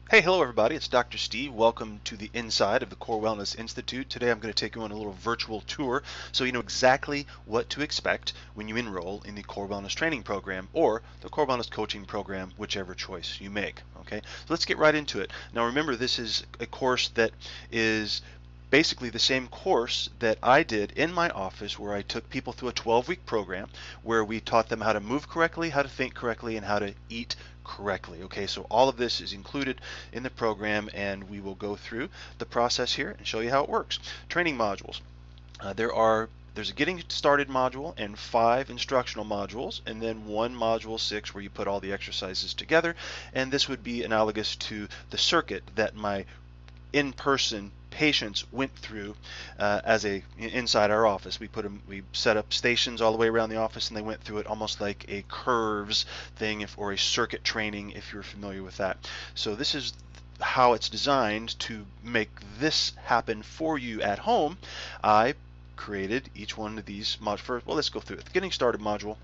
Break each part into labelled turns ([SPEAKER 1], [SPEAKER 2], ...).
[SPEAKER 1] Hey, hello everybody, it's Dr. Steve. Welcome to the inside of the Core Wellness Institute. Today I'm going to take you on a little virtual tour so you know exactly what to expect when you enroll in the Core Wellness Training Program or the Core Wellness Coaching Program, whichever choice you make. Okay, so let's get right into it. Now remember, this is a course that is basically the same course that I did in my office, where I took people through a 12-week program where we taught them how to move correctly, how to think correctly, and how to eat correctly. Okay, so all of this is included in the program, and we will go through the process here and show you how it works. Training modules. There's a getting started module and 5 instructional modules, and then one module 6 where you put all the exercises together. And this would be analogous to the circuit that my in-person patients went through inside our office. We set up stations all the way around the office, and they went through it almost like a curves thing, or a circuit training, if you're familiar with that. So this is how it's designed to make this happen for you at home. I created each one of these modules. Well, let's go through it. The getting started module,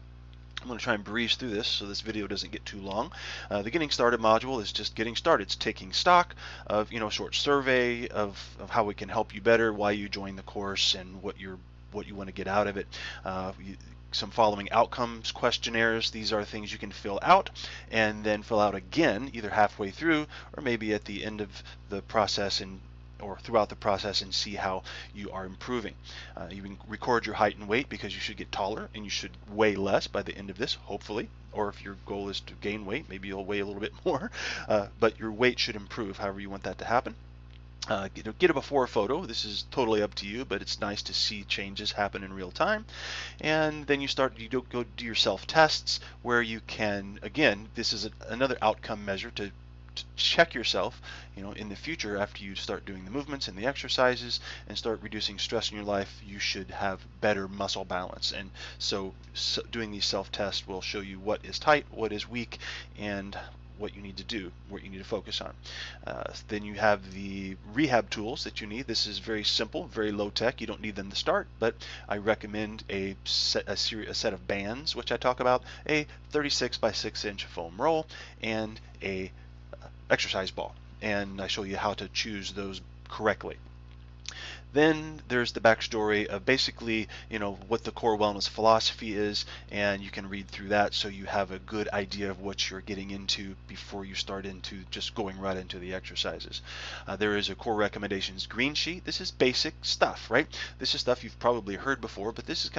[SPEAKER 1] I'm going to try and breeze through this so this video doesn't get too long. The getting started module is just getting started. It's taking stock of, a short survey of how we can help you better, why you joined the course, and what you want to get out of it. Some following outcomes questionnaires. These are things you can fill out and then fill out again, either halfway through or maybe at the end of the process, or throughout the process, and see how you are improving. You can record your height and weight, because you should get taller and you should weigh less by the end of this, hopefully. Or if your goal is to gain weight, maybe you'll weigh a little bit more, but your weight should improve however you want that to happen. Get a before photo. This is totally up to you, but it's nice to see changes happen in real time. And then you go do your self-tests, where you can, again, this is another outcome measure to check yourself, in the future. After you start doing the movements and the exercises and start reducing stress in your life, you should have better muscle balance. And so doing these self-tests will show you what is tight, what is weak, and what you need to do, what you need to focus on. Then you have the rehab tools that you need. This is very simple, very low tech. You don't need them to start, but I recommend a set of bands, which I talk about, a 36 by 6 inch foam roll, and a exercise ball, and I show you how to choose those correctly. Then there's the backstory of basically, what the core wellness philosophy is, and you can read through that so you have a good idea of what you're getting into before you start into just going right into the exercises. There is a core recommendations green sheet. This is basic stuff, right? This is stuff you've probably heard before, but this is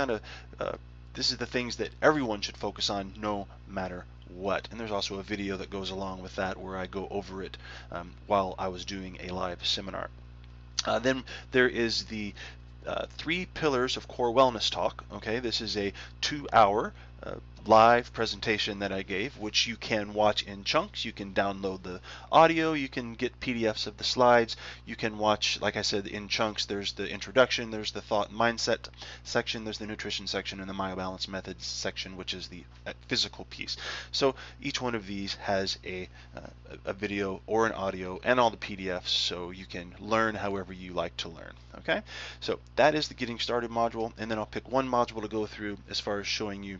[SPEAKER 1] this is the things that everyone should focus on no matter what. And there's also a video that goes along with that where I go over it while I was doing a live seminar. Then there is the 3 pillars of core wellness talk. Okay, this is a 2-hour live presentation that I gave, which you can watch in chunks. You can download the audio, you can get PDFs of the slides, you can watch, like I said, in chunks. There's the introduction, there's the thought and mindset section, there's the nutrition section, and the myobalance methods section, which is the physical piece. So each one of these has a video or an audio and all the PDFs, so you can learn however you like to learn. Okay, so that is the getting started module, and then I'll pick one module to go through as far as showing you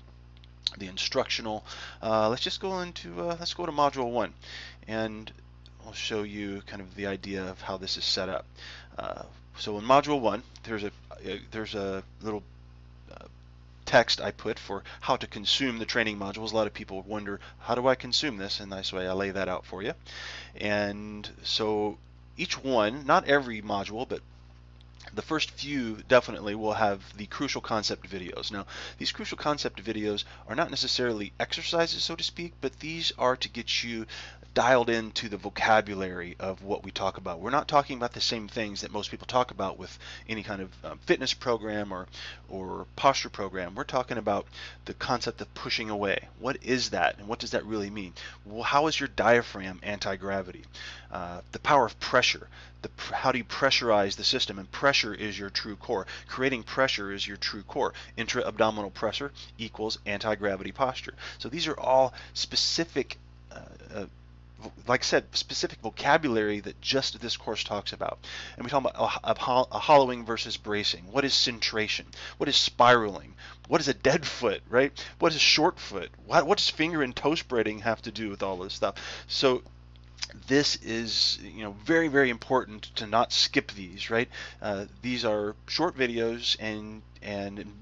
[SPEAKER 1] the instructional. Let's go to module 1, and I'll show you kind of the idea of how this is set up. So in module 1, there's a little text I put for how to consume the training modules. A lot of people wonder, how do I consume this? And that's why I lay that out for you. And so each one, not every module, but the first few definitely will have the crucial concept videos. Now, these crucial concept videos are not necessarily exercises, so to speak, but these are to get you dialed into the vocabulary of what we talk about. We're not talking about the same things that most people talk about with any kind of fitness program or posture program. We're talking about the concept of pushing away. What is that, and what does that really mean? Well, how is your diaphragm anti-gravity? The power of pressure. How do you pressurize the system? And pressure is your true core. Creating pressure is your true core. Intra-abdominal pressure equals anti-gravity posture. So these are all specific, like I said, specific vocabulary that just this course talks about. And we talk about a hollowing versus bracing. What is centration? What is spiraling? What is a dead foot, right? What is a short foot? What does finger and toe spreading have to do with all this stuff? So this is, very, very important to not skip these, right? These are short videos and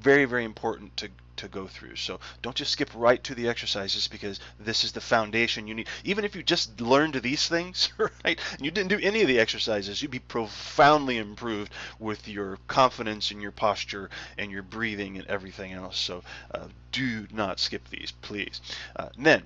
[SPEAKER 1] very, very important to go through. So don't just skip right to the exercises, because this is the foundation you need. Even if you just learned these things, right, and you didn't do any of the exercises, you'd be profoundly improved with your confidence and your posture and your breathing and everything else. So do not skip these, please. Then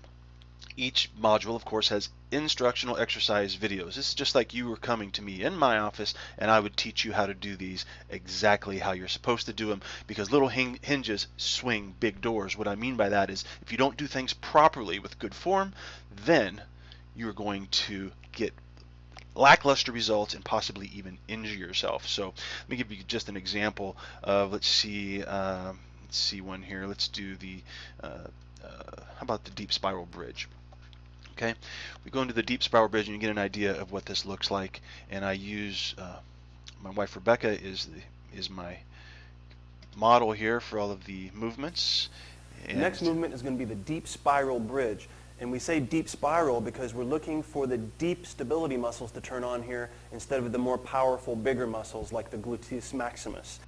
[SPEAKER 1] each module, of course, has instructional exercise videos. This is just like you were coming to me in my office and I would teach you how to do these exactly how you're supposed to do them, because little hinges swing big doors. What I mean by that is, if you don't do things properly with good form, then you're going to get lackluster results and possibly even injure yourself. So let me give you just an example of, let's see one here. Let's do the how about the deep spiral bridge? Okay, we go into the deep spiral bridge and you get an idea of what this looks like. And I use my wife Rebecca is my model here for all of the movements.
[SPEAKER 2] The next movement is going to be the deep spiral bridge. And we say deep spiral because we're looking for the deep stability muscles to turn on here instead of the more powerful, bigger muscles like the gluteus maximus.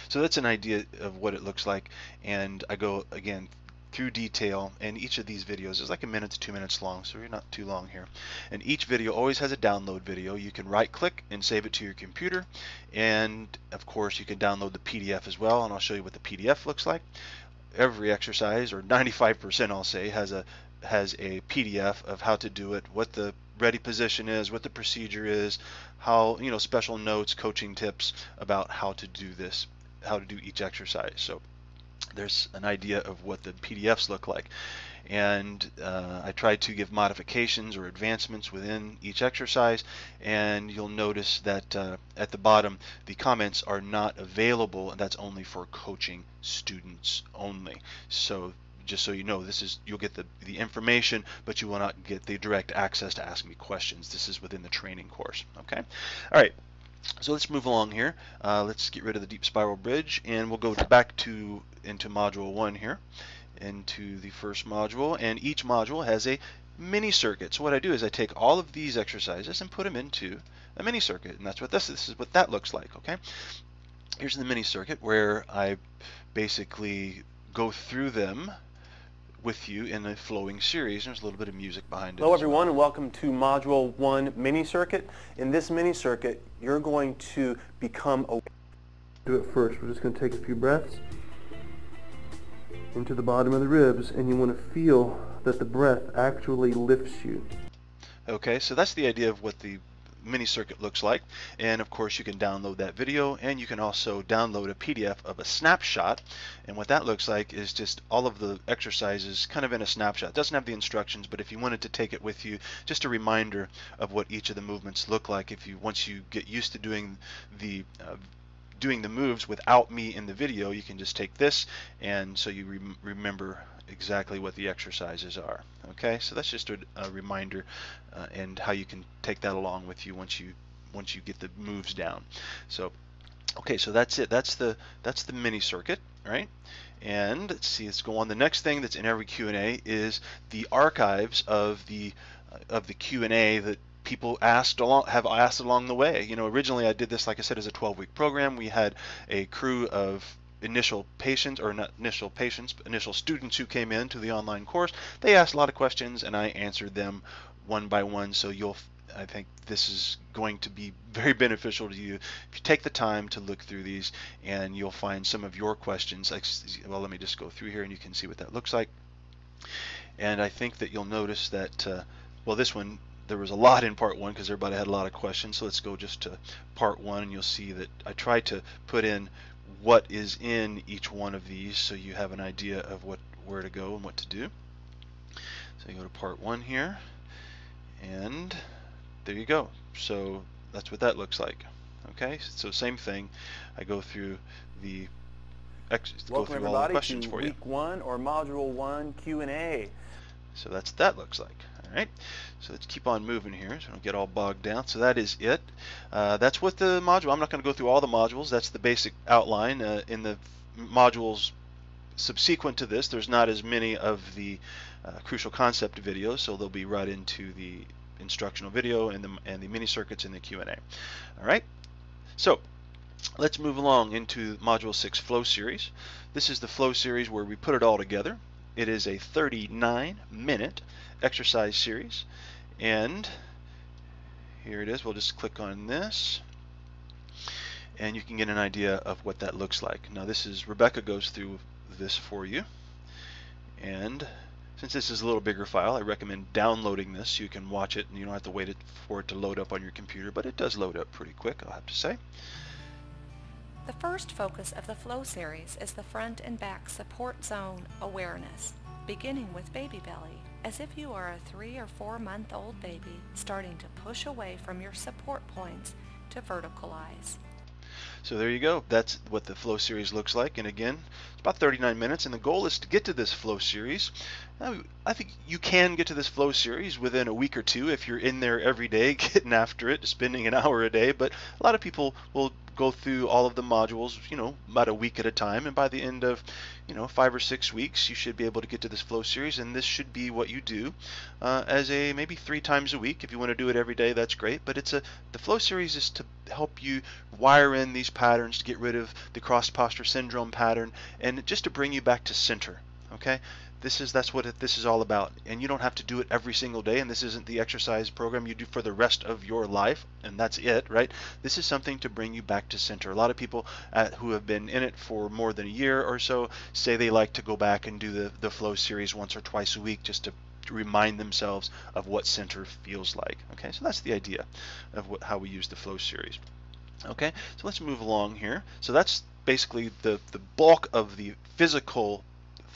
[SPEAKER 1] So that's an idea of what it looks like. And I go, again, through detail, and each of these videos is like 1 minute to 2 minutes long, so you're not too long here. And each video always has a download video. You can right click and save it to your computer, and of course you can download the PDF as well, and I'll show you what the PDF looks like. Every exercise, or 95% I'll say, has a PDF of how to do it, what the ready position is, what the procedure is, how, special notes, coaching tips about how to do this, how to do each exercise. So there's an idea of what the PDFs look like. And I try to give modifications or advancements within each exercise, and you'll notice that at the bottom the comments are not available, and that's only for coaching students only. So just so you know, you'll get the information, but you will not get the direct access to ask me questions. This is within the training course. Okay, all right. So let's move along here. Let's get rid of the deep spiral bridge, and we'll go back into module 1 here, into the first module. And each module has a mini circuit. So what I do is I take all of these exercises and put them into a mini circuit, and that's what this is what that looks like. Okay, here's the mini circuit where I basically go through them with you in a flowing series. There's a little bit of music behind it.
[SPEAKER 2] Hello everyone, and welcome to Module 1 mini circuit. In this mini circuit, you're going to become a... Do it first. We're just going to take a few breaths into the bottom of the ribs, and you want to feel that the breath actually lifts you.
[SPEAKER 1] Okay, so that's the idea of what the mini circuit looks like. And of course you can download that video, and you can also download a PDF of a snapshot. And what that looks like is just all of the exercises kind of in a snapshot. It doesn't have the instructions, but if you wanted to take it with you, just a reminder of what each of the movements look like. Once you get used to doing the moves without me in the video, you can just take this, and so you remember exactly what the exercises are. Okay, so that's just a reminder, and how you can take that along with you once you get the moves down. So okay, so that's it. That's the mini circuit, right? And let's see, let's go on. The next thing that's in every Q&A is the archives of the Q&A that people have asked along the way. Originally I did this, like I said, as a 12-week program. We had a crew of initial patients, or not initial patients, but initial students who came into the online course. They asked a lot of questions, and I answered them one by one. So I think this is going to be very beneficial to you if you take the time to look through these, and you'll find some of your questions. Well, let me just go through here and you can see what that looks like. And I think that you'll notice that, well, this one, there was a lot in part 1 because everybody had a lot of questions. So let's go just to part 1, and you'll see that I tried to put in what is in each one of these, so you have an idea of where to go and what to do. So you go to part 1 here, and there you go. So that's what that looks like. Okay, so same thing. I go through
[SPEAKER 2] Welcome
[SPEAKER 1] all the questions
[SPEAKER 2] to
[SPEAKER 1] for you.
[SPEAKER 2] Week 1 or Module 1 Q&A.
[SPEAKER 1] So that looks like. All right. So let's keep on moving here so I don't get all bogged down. So that is it. That's what the module. I'm not going to go through all the modules. That's the basic outline. In the modules subsequent to this, there's not as many of the crucial concept videos, so they'll be right into the instructional video and the mini circuits and the Q&A. All right, so let's move along into Module 6 Flow Series. This is the Flow Series where we put it all together. It is a 39-minute exercise series, and here it is. We'll just click on this, and you can get an idea of what that looks like. Now this is, Rebecca goes through this for you, and since this is a little bigger file, I recommend downloading this so you can watch it and you don't have to wait for it to load up on your computer, but it does load up pretty quick, I'll have to say.
[SPEAKER 3] The first focus of the Flow series is the front and back support zone awareness, beginning with baby belly, as if you are a 3 or 4 month old baby starting to push away from your support points to verticalize.
[SPEAKER 1] So there you go. That's what the Flow series looks like. And again, it's about 39 minutes, and the goal is to get to this Flow series. I think you can get to this Flow series within a week or two if you're in there every day getting after it, spending an hour a day, but a lot of people will go through all of the modules, about a week at a time, and by the end of 5 or 6 weeks you should be able to get to this Flow series, and this should be what you do as a maybe 3 times a week. If you want to do it every day, that's great, but the Flow series is to help you wire in these patterns, to get rid of the cross posture syndrome pattern, and just to bring you back to center. Okay, that's what this is all about, and you don't have to do it every single day, and this isn't the exercise program you do for the rest of your life and that's it, right? This is something to bring you back to center. A lot of people who have been in it for more than a year or so say they like to go back and do the Flow series once or twice a week just to remind themselves of what center feels like. Okay, so that's the idea of how we use the Flow series. Okay, so let's move along here. So that's basically the bulk of the physical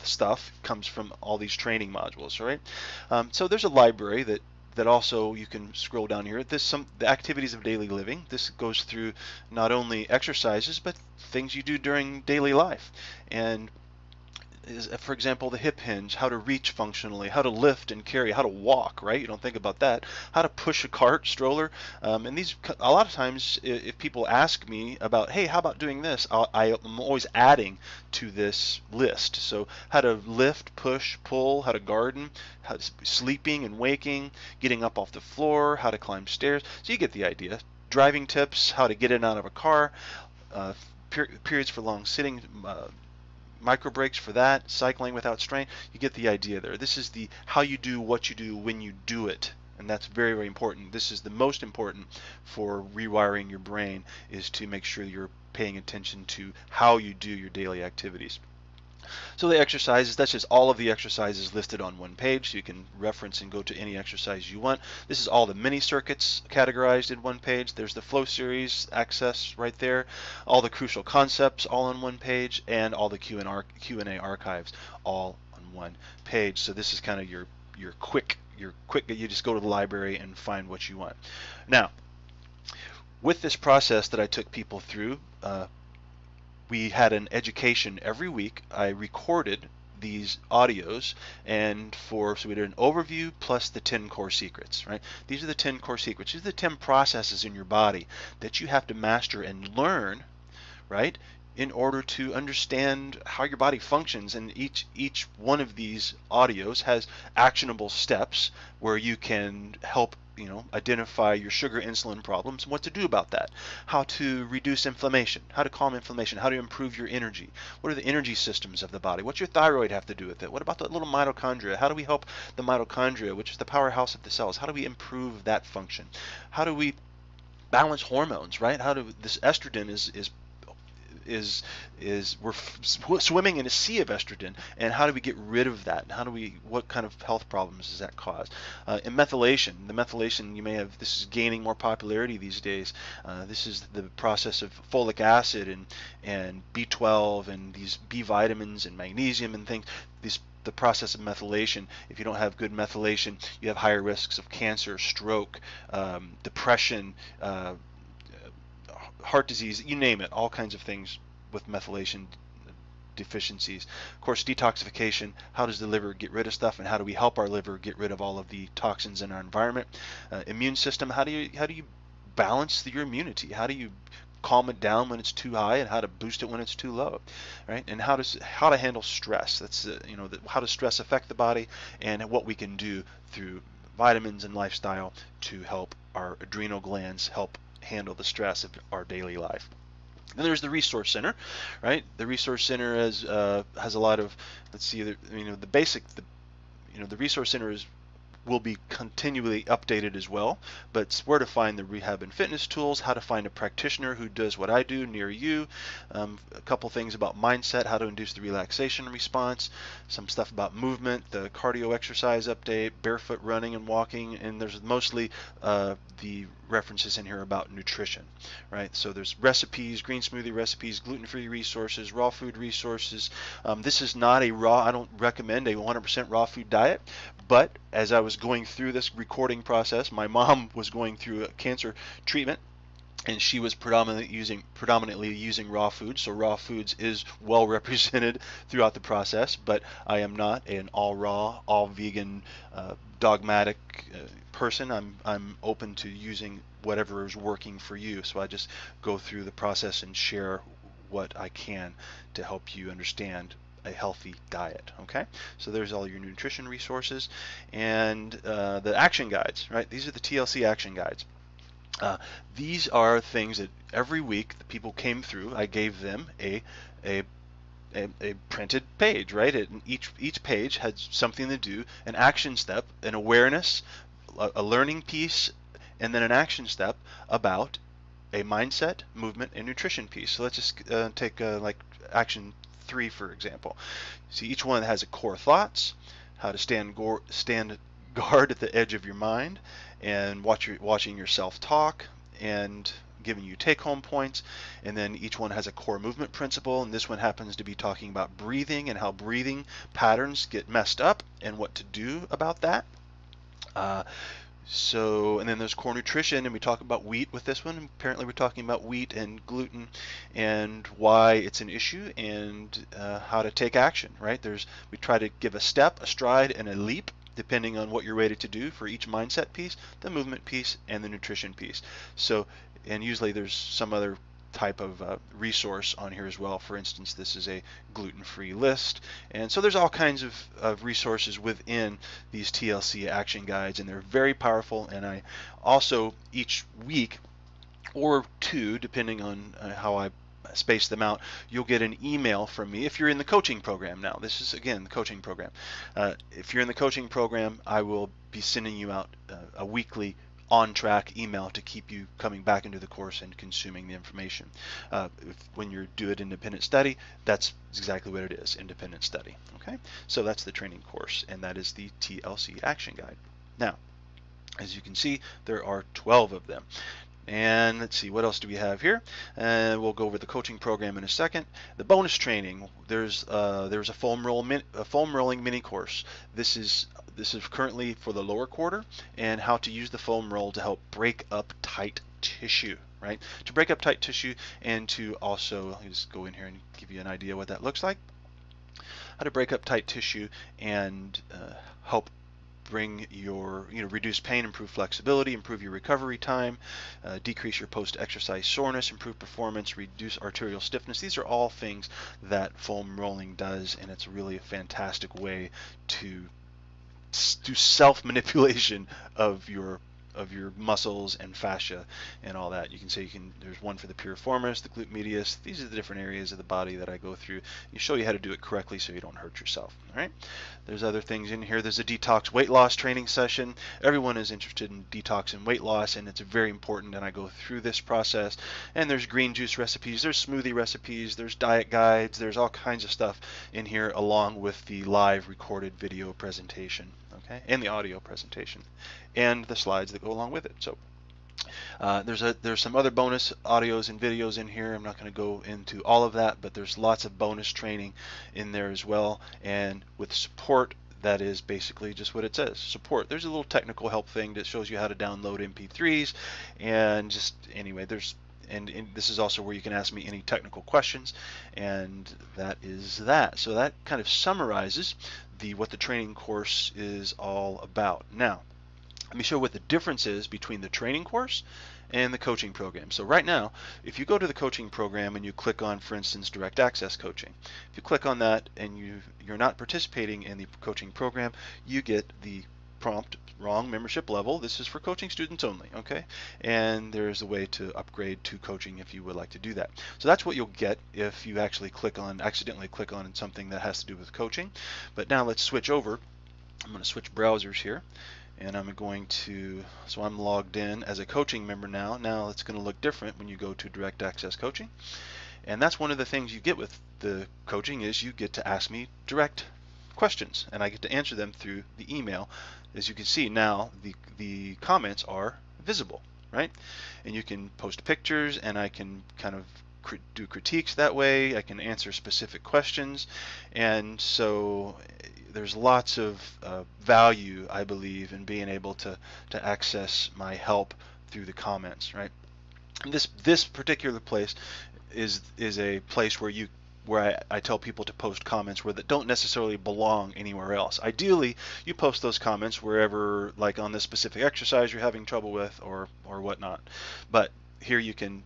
[SPEAKER 1] stuff comes from all these training modules, right? So there's a library that also you can scroll down here. The activities of daily living. This goes through not only exercises but things you do during daily life, and for example, the hip hinge, how to reach functionally, how to lift and carry, how to walk, right? You don't think about that. How to push a cart, stroller, and these, a lot of times, if people ask me about, hey, how about doing this? I'm always adding to this list. So how to lift, push, pull, how to garden, sleeping and waking, getting up off the floor, how to climb stairs. So you get the idea. Driving tips, how to get in and out of a car, periods for long sitting, micro breaks for that, cycling without strain. You get the idea there. This is the how you do what you do when you do it, and that's very, very important. This is the most important for rewiring your brain, is to make sure you're paying attention to how you do your daily activities. So the exercises, that's just all of the exercises listed on one page, so you can reference and go to any exercise you want. This is all the mini circuits categorized in one page. There's the Flow series access right there, all the crucial concepts all on one page, and all the Q&A archives all on one page. So this is kind of your quick, you just go to the library and find what you want. Now, with this process that I took people through, we had an education every week. I recorded these audios, and so we did an overview plus the 10 core secrets, right? These are the 10 core secrets. These are the 10 processes in your body that you have to master and learn, right, in order to understand how your body functions. And each one of these audios has actionable steps where you can help identify your sugar insulin problems and what to do about that, how to reduce inflammation, how to calm inflammation, how to improve your energy, what are the energy systems of the body, what's your thyroid have to do with it, what about the little mitochondria, how do we help the mitochondria, which is the powerhouse of the cells, how do we improve that function, how do we balance hormones, right? This estrogen we're swimming in a sea of estrogen, and how do we get rid of that? What kind of health problems does that cause? And methylation, the methylation this is gaining more popularity these days. This is the process of folic acid and B12 and these B vitamins and magnesium and things. The process of methylation. If you don't have good methylation, you have higher risks of cancer, stroke, depression, heart disease, you name it, all kinds of things with methylation deficiencies. Of course, detoxification, how does the liver get rid of stuff, and how do we help our liver get rid of all of the toxins in our environment? Immune system, how do you balance your immunity? How do you calm it down when it's too high, and how to boost it when it's too low, right? And how to handle stress. That's how does stress affect the body, and what we can do through vitamins and lifestyle to help our adrenal glands help handle the stress of our daily life. Then there's the Resource Center, right? The Resource Center has a lot of, let's see, the basic, the Resource Center will be continually updated as well, but it's where to find the rehab and fitness tools, how to find a practitioner who does what I do near you, a couple things about mindset, how to induce the relaxation response, some stuff about movement, the cardio exercise update, barefoot running and walking, and there's mostly the references in here about nutrition, right? So there's recipes, green smoothie recipes, gluten-free resources, raw food resources. This is not a raw, I don't recommend a 100% raw food diet, but as I was going through this recording process, my mom was going through a cancer treatment, and she was predominantly using raw foods, so raw foods is well represented throughout the process, but I am not an all raw, all vegan, dogmatic person. I'm open to using whatever is working for you, so I just go through the process and share what I can to help you understand a healthy diet. Okay, so there's all your nutrition resources and the action guides, right? These are the TLC Action Guides. These are things that every week the people came through. I gave them a printed page, right? And each page had something to do, an action step, an awareness, a learning piece, and then an action step about a mindset, movement, and nutrition piece. So let's just take like action 3, for example. See, each one has a core thoughts, how to stand guard at the edge of your mind, and watching yourself talk, and giving you take-home points. And then each one has a core movement principle, and this one happens to be talking about breathing and how breathing patterns get messed up and what to do about that. And then there's core nutrition, and we talk about wheat with this one. Apparently we're talking about wheat and gluten and why it's an issue, and how to take action, right? We try to give a step, a stride, and a leap depending on what you're ready to do for each mindset piece, the movement piece, and the nutrition piece. So, and usually there's some other type of resource on here as well. For instance, this is a gluten-free list, and so there's all kinds of resources within these TLC action guides, and they're very powerful. And I also, each week or two, depending on how I space them out, you'll get an email from me if you're in the coaching program. Now, this is again the coaching program. If you're in the coaching program, I will be sending you out a weekly on-track email to keep you coming back into the course and consuming the information. When you do it independent study, that's exactly what it is, independent study. Okay, so that's the training course, and that is the TLC Action Guide. Now, as you can see, there are 12 of them. And let's see, what else do we have here? We'll go over the coaching program in a second. The bonus training, there's a foam rolling mini course. This is currently for the lower quarter, and how to use the foam roll to help break up tight tissue, right? To break up tight tissue, and to also, let me just go in here and give you an idea what that looks like. How to break up tight tissue and help bring your, reduce pain, improve flexibility, improve your recovery time, decrease your post-exercise soreness, improve performance, reduce arterial stiffness. These are all things that foam rolling does, and it's really a fantastic way to do self-manipulation of your muscles and fascia and all that. You can say there's one for the piriformis, the glute medius. These are the different areas of the body that I go through. You show you how to do it correctly so you don't hurt yourself. All right. There's other things in here. There's a detox weight loss training session. Everyone is interested in detox and weight loss, and it's very important, and I go through this process. And there's green juice recipes, there's smoothie recipes, there's diet guides, there's all kinds of stuff in here, along with the live recorded video presentation, okay, and the audio presentation, and the slides that go along with it. So there's some other bonus audios and videos in here. I'm not going to go into all of that, but there's lots of bonus training in there as well, and with support. That is basically just what it says, support. There's a little technical help thing that shows you how to download MP3s, and just anyway, and this is also where you can ask me any technical questions, and that is that. So that kind of summarizes what the training course is all about. Now, let me show what the difference is between the training course and the coaching program. So right now, if you go to the coaching program and you click on, for instance, direct access coaching, if you click on that and you're not participating in the coaching program, you get the prompt wrong membership level. This is for coaching students only, okay? And there's a way to upgrade to coaching if you would like to do that. So that's what you'll get if you actually accidentally click on something that has to do with coaching. But now let's switch over. I'm going to switch browsers here, and I'm going to, so I'm logged in as a coaching member now. Now it's going to look different when you go to direct access coaching. And that's one of the things you get with the coaching is you get to ask me direct questions, and I get to answer them through the email. As you can see now, the comments are visible, right? And you can post pictures, and I can kind of do critiques that way. I can answer specific questions, and so there's lots of value, I believe, in being able to access my help through the comments, right? And this particular place is a place where I tell people to post comments that don't necessarily belong anywhere else. Ideally, you post those comments wherever, like on this specific exercise you're having trouble with or whatnot. But here you can,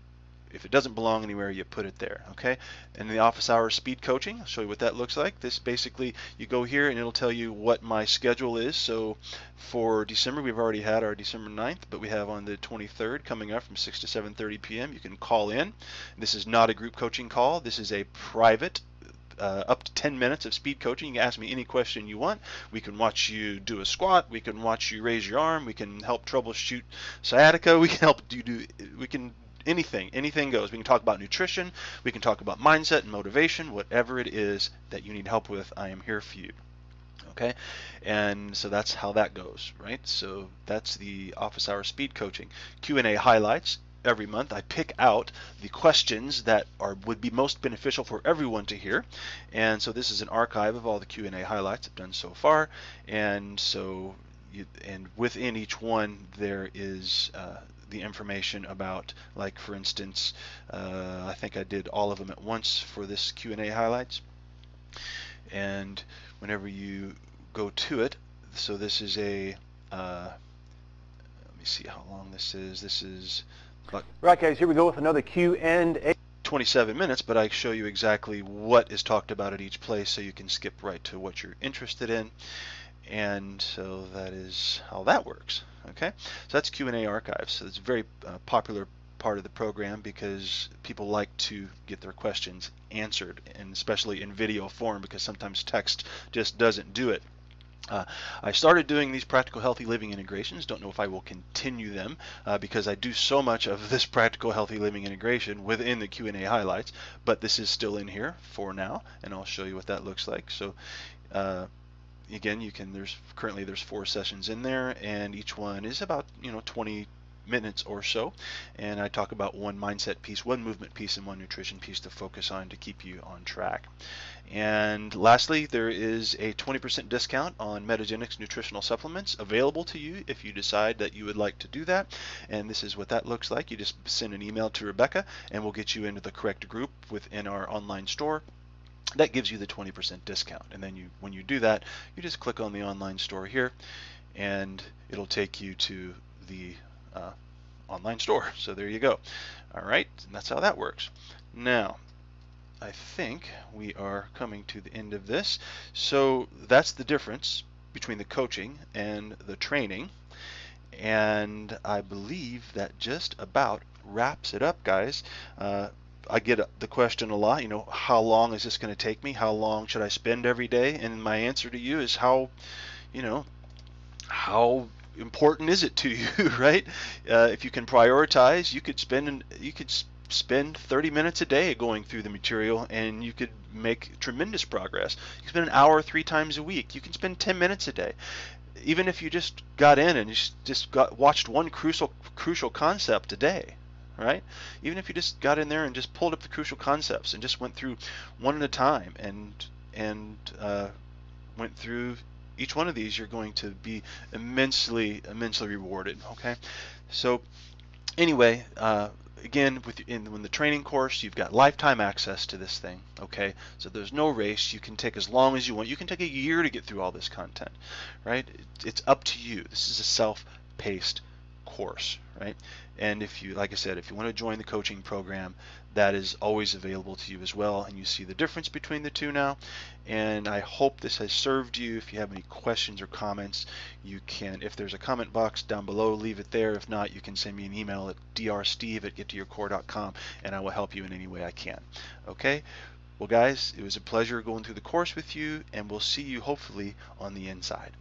[SPEAKER 1] if it doesn't belong anywhere, you put it there, okay? And the office hours speed coaching, I'll show you what that looks like. This basically, you go here and it'll tell you what my schedule is. So for December, we've already had our December 9th, but we have on the 23rd coming up from 6 to 7:30 p.m. You can call in. This is not a group coaching call. This is a private up to 10 minutes of speed coaching. You can ask me any question you want. We can watch you do a squat. We can watch you raise your arm. We can help troubleshoot sciatica. We can help you do, anything goes. We can talk about nutrition. We can talk about mindset and motivation. Whatever it is that you need help with, I am here for you. Okay, and so that's how that goes, right? So that's the office hour speed coaching. Q&A highlights. Every month I pick out the questions that would be most beneficial for everyone to hear, and so this is an archive of all the Q&A highlights I've done so far, and so and within each one there is the information about, like for instance, I think I did all of them at once for this Q&A highlights, and whenever you go to it, so this is a let me see how long this is. This is about
[SPEAKER 2] Right, guys, here we go with another Q&A.
[SPEAKER 1] 27 minutes, but I show you exactly what is talked about at each place so you can skip right to what you're interested in. And so that is how that works. Okay, so that's Q&A archives. So it's a very popular part of the program because people like to get their questions answered, and especially in video form, because sometimes text just doesn't do it. I started doing these practical healthy living integrations. Don't know if I will continue them because I do so much of this practical healthy living integration within the Q&A highlights, but this is still in here for now, and I'll show you what that looks like. So again, currently there's 4 sessions in there, and each one is about 20 minutes or so, and I talk about one mindset piece, one movement piece, and one nutrition piece to focus on to keep you on track. And lastly, there is a 20% discount on Metagenics nutritional supplements available to you if you decide that you would like to do that. And this is what that looks like. You just send an email to Rebecca and we'll get you into the correct group within our online store. That gives you the 20% discount. And then when you do that, you just click on the online store here and it'll take you to the online store. So there you go. All right, and that's how that works. Now, I think we are coming to the end of this. So that's the difference between the coaching and the training. And I believe that just about wraps it up, guys. I get the question a lot, how long is this going to take me? How long should I spend every day? And my answer to you is how important is it to you, right? If you can prioritize, you could spend 30 minutes a day going through the material and you could make tremendous progress. You can spend an hour 3 times a week. You can spend 10 minutes a day. Even if you just got in and watched one crucial concept a day, right? Even if you just got in there and just pulled up the crucial concepts and just went through one at a time and went through each one of these, you're going to be immensely rewarded. Okay, so anyway, again, in the training course, you've got lifetime access to this thing. Okay, so there's no race. You can take as long as you want. You can take a year to get through all this content, right? It's up to you. This is a self-paced course, right? And if you, like I said, if you want to join the coaching program, that is always available to you as well, and you see the difference between the two now. And I hope this has served you. If you have any questions or comments, you can, if there's a comment box down below, leave it there. If not, you can send me an email at drsteve@gettoyourcore.com, and I will help you in any way I can. Okay? Well, guys, it was a pleasure going through the course with you, and we'll see you hopefully on the inside.